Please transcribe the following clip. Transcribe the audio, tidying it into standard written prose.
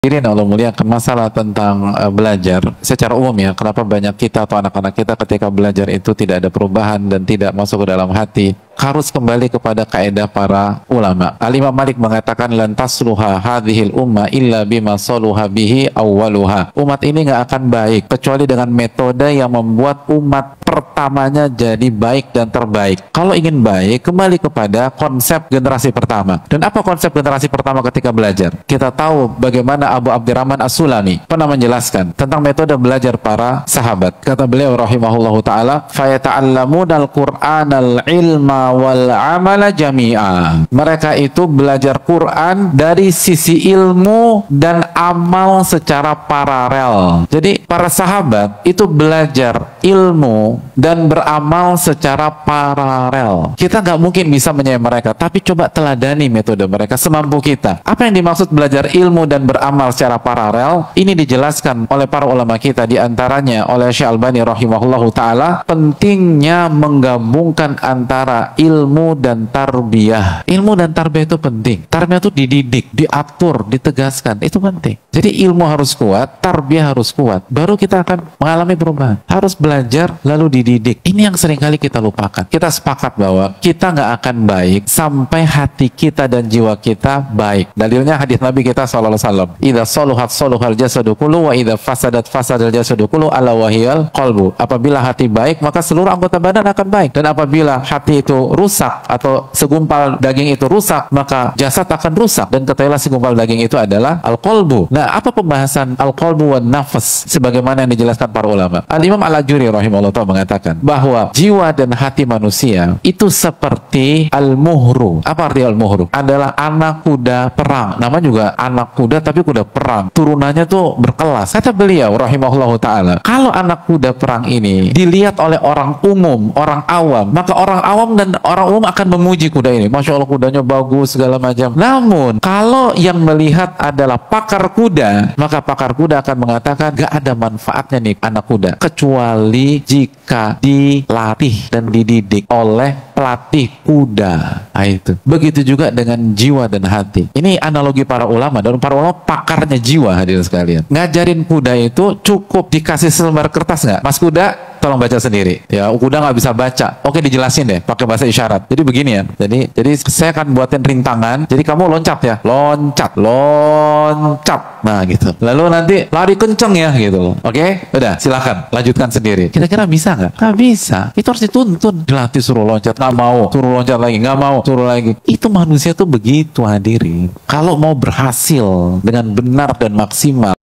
Hadirin Allah muliakan, masalah tentang belajar secara umum ya, kenapa banyak kita atau anak-anak kita ketika belajar itu tidak ada perubahan dan tidak masuk ke dalam hati, harus kembali kepada kaidah para ulama. Al-Imam Malik mengatakan lan tasluha hadhil umma illa bima saluha bihi awwaluha. Umat ini nggak akan baik kecuali dengan metode yang membuat umat pertamanya jadi baik dan terbaik. Kalau ingin baik, kembali kepada konsep generasi pertama. Dan apa konsep generasi pertama ketika belajar? Kita tahu bagaimana Abu Abdurrahman As-Sulami pernah menjelaskan tentang metode belajar para sahabat. Kata beliau rahimahullahu ta'ala, fayata'allamuna al-Qur'anal ilma wal amala jami'a. Mereka itu belajar Quran dari sisi ilmu dan amal secara paralel. Jadi para sahabat itu belajar ilmu dan beramal secara paralel. Kita nggak mungkin bisa menyamai mereka, tapi coba teladani metode mereka semampu kita. Apa yang dimaksud belajar ilmu dan beramal secara paralel? Ini dijelaskan oleh para ulama kita, diantaranya oleh Syekh Albani rahimahullahu ta'ala, pentingnya menggabungkan antara ilmu dan tarbiyah. Ilmu dan tarbiyah itu penting. Tarbiyah itu dididik, diatur, ditegaskan, itu penting. Jadi ilmu harus kuat, tarbiyah harus kuat, baru kita akan mengalami perubahan. Harus belajar lalu dididik. Ini yang seringkali kita lupakan. Kita sepakat bahwa kita nggak akan baik sampai hati kita dan jiwa kita baik. Dalilnya hadis Nabi kita SAW, idza saluhat saluhal jasadu kullu wa idza fasadat fasadal jasadu kullu ala wahiyal qalbu. Apabila hati baik, maka seluruh anggota badan akan baik. Dan apabila hati itu rusak atau segumpal daging itu rusak, maka jasad akan rusak. Dan ketahuilah segumpal daging itu adalah al-qalbu. Nah, apa pembahasan al-qalbu wan nafas sebagaimana yang dijelaskan para ulama? Al-Imam Al-Ajuri rahimahullah ta'ala mengatakan bahwa jiwa dan hati manusia itu seperti al-muhru. Apa arti al-muhru? Adalah anak kuda perang. Nama juga anak kuda tapi kuda perang. Turunannya tuh berkelas. Kata beliau rahimahullah ta'ala, kalau anak kuda perang ini dilihat oleh orang umum, orang awam, maka orang awam dan orang umum akan memuji kuda ini. Masya Allah kudanya bagus segala macam. Namun kalau yang melihat adalah pakar kuda, maka pakar kuda akan mengatakan gak ada manfaatnya nih anak kuda kecuali jika dilatih dan dididik oleh pelatih kuda. Nah, itu. Begitu juga dengan jiwa dan hati. Ini analogi para ulama, dan para ulama pakarnya jiwa, hadirin sekalian. Ngajarin kuda itu cukup dikasih selembar kertas nggak? Mas kuda, tolong baca sendiri. Ya, kuda nggak bisa baca. Oke, dijelasin deh pakai bahasa isyarat. Jadi begini ya. Jadi saya akan buatin rintangan. Jadi kamu loncat ya. Loncat, loncat. Nah, gitu. Lalu nanti lari kenceng ya, gitu. Oke? Udah, silakan lanjutkan sendiri. Kira-kira bisa nggak? Nggak bisa. Itu harus dituntun. Dilatih suruh loncat, nggak mau. Suruh loncat lagi, nggak mau. Suruh lagi. Itu manusia tuh begitu, hadirin. Kalau mau berhasil dengan benar dan maksimal,